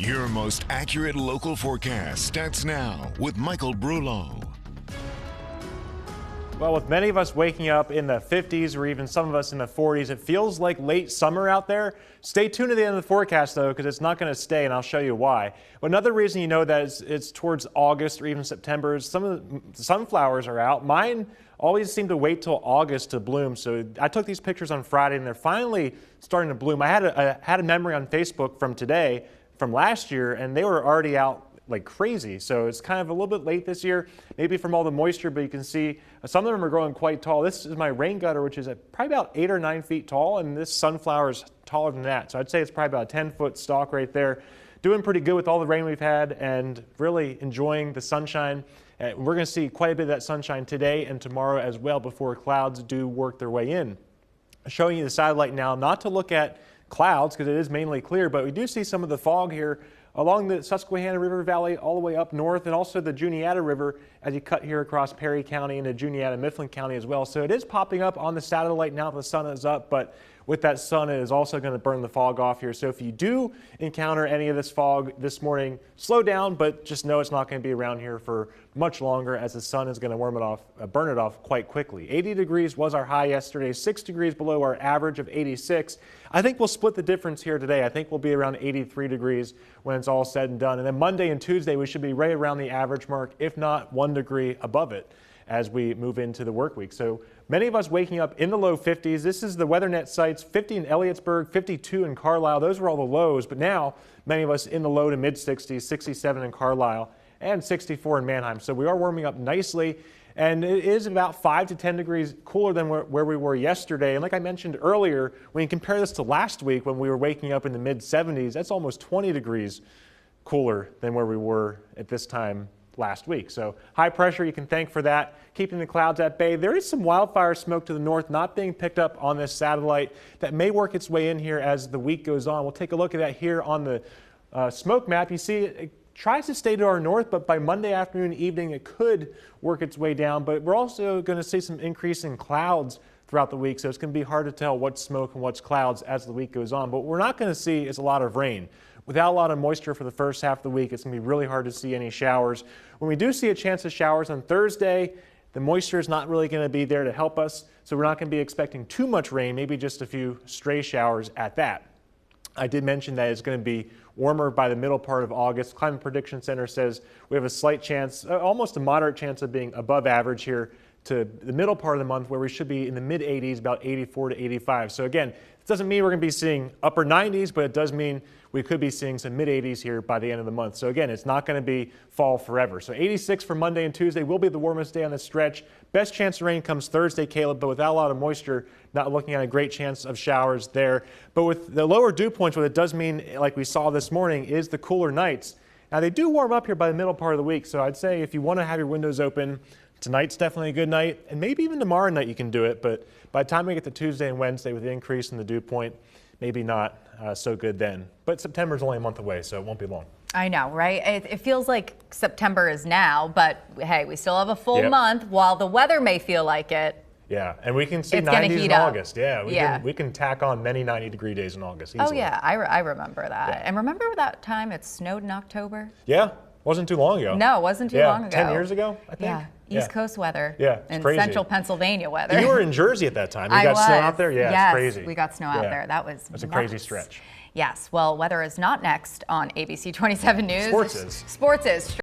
Your most accurate local forecast starts now with Michael Brullo. Well, with many of us waking up in the 50s or even some of us in the 40s, it feels like late summer out there. Stay tuned to the end of the forecast, though, because it's not going to stay, and I'll show you why. But another reason you know that is it's towards August or even September is some of the sunflowers are out. Mine always seem to wait till August to bloom. So I took these pictures on Friday, and they're finally starting to bloom. I had a memory on Facebook from last year, and they were already out like crazy. So it's kind of a little bit late this year, maybe from all the moisture, but you can see some of them are growing quite tall. This is my rain gutter, which is probably about 8 or 9 feet tall, and this sunflower is taller than that. So I'd say it's probably about a 10-foot stalk right there. Doing pretty good with all the rain we've had and really enjoying the sunshine. We're going to see quite a bit of that sunshine today and tomorrow as well before clouds do work their way in. I'm showing you the satellite now, not to look at clouds because it is mainly clear, but we do see some of the fog here along the Susquehanna River Valley all the way up north, and also the Juniata River as you cut here across Perry County into Juniata Mifflin County as well. So it is popping up on the satellite now that the sun is up, but with that sun, it is also going to burn the fog off here. So if you do encounter any of this fog this morning, slow down, but just know it's not going to be around here for much longer as the sun is going to burn it off quite quickly. 80 degrees was our high yesterday, 6 degrees below our average of 86. I think we'll split the difference here today. I think we'll be around 83 degrees when it's all said and done. And then Monday and Tuesday, we should be right around the average mark, if not 1 degree above it as we move into the work week. So many of us waking up in the low 50s. This is the WeatherNet sites, 50 in Elliotsburg, 52 in Carlisle. Those were all the lows, but now many of us in the low to mid 60s, 67 in Carlisle and 64 in Manheim. So we are warming up nicely, and it is about 5 to 10 degrees cooler than where we were yesterday. And like I mentioned earlier, when you compare this to last week when we were waking up in the mid 70s, that's almost 20 degrees cooler than where we were at this time last week. So high pressure, you can thank for that, keeping the clouds at bay. There is some wildfire smoke to the north not being picked up on this satellite that may work its way in here as the week goes on. We'll take a look at that here on the smoke map. You see it tries to stay to our north, but by Monday afternoon, evening, it could work its way down. But we're also going to see some increase in clouds throughout the week, so it's going to be hard to tell what's smoke and what's clouds as the week goes on. But what we're not going to see is a lot of rain. Without a lot of moisture for the first half of the week, it's going to be really hard to see any showers. When we do see a chance of showers on Thursday, the moisture is not really going to be there to help us, so we're not going to be expecting too much rain, maybe just a few stray showers at that. I did mention that it's going to be warmer by the middle part of August. Climate Prediction Center says we have a slight chance, almost a moderate chance of being above average here to the middle part of the month, where we should be in the mid 80s, about 84 to 85. So again, it doesn't mean we're going to be seeing upper 90s, but it does mean we could be seeing some mid 80s here by the end of the month. So again, it's not going to be fall forever. So 86 for Monday and Tuesday will be the warmest day on the stretch. Best chance of rain comes Thursday, Caleb, but without a lot of moisture, not looking at a great chance of showers there. But with the lower dew points, what it does mean, like we saw this morning, is the cooler nights. Now they do warm up here by the middle part of the week, so I'd say if you want to have your windows open, tonight's definitely a good night, and maybe even tomorrow night you can do it, but by the time we get to Tuesday and Wednesday with the increase in the dew point, maybe not so good then. But September's only a month away, so it won't be long. I know, right? It feels like September is now, but hey, we still have a full month while the weather may feel like it. Yeah, and we can see 90s in August. Yeah, we can tack on many 90-degree days in August easily. Oh yeah, I remember that. Yeah. And remember that time it snowed in October? Yeah, wasn't too long ago. No, it wasn't too long ago. 10 years ago, I think. Yeah. East Coast weather. Yeah, and crazy. Central Pennsylvania weather. You were in Jersey at that time. You got snow out there? Yeah, yes, it's crazy. We got snow out there. That's a crazy stretch. Yes. Well, weather is not next on ABC 27 News. Sports is. Sports is.